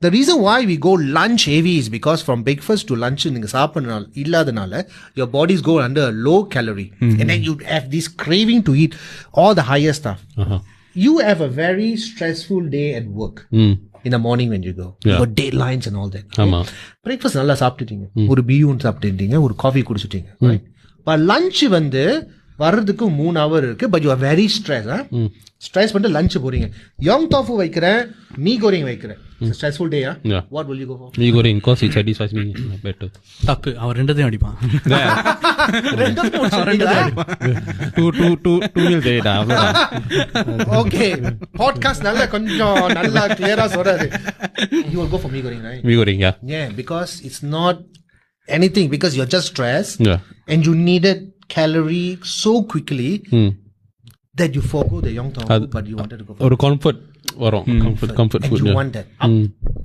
The reason why we go lunch heavy is because from breakfast to lunch நீங்க சாப்பிடனால இல்லாதனால your bodies go under a low calorie and then you have this craving to eat all the higher stuff. You have a very stressful day at work in the morning when you go. You got deadlines and all that. Breakfast நல்லா சாப்பிட்டுட்டீங்க, ஒரு peon சாப்பிட்டுட்டீங்க, ஒரு coffee குடிச்சிட்டீங்க, right? But lunch வந்து வர்றதுக்கு 3 hour இருக்கு, but you are very stressed. Stress பண்ணிட்டு lunch போறீங்க, yong tau foo வைக்கிறேன், mee goreng வைக்கிறேன். Stressful day. What will you go for? Mee goreng because it satisfies me better. தப்பு, அவன் ரெண்டத்தையும் அடிப்பான். two meals a day. Okay, podcast நல்லா கிளியரா சொல்றாரு. You will go for mee goreng, right? Mee goreng, yeah, because it's not anything, because you're just stressed and you needed calorie so quickly that you forgo the young tofu, but you wanted to go for ஒரு comfort வரும், comfort food. And you want that.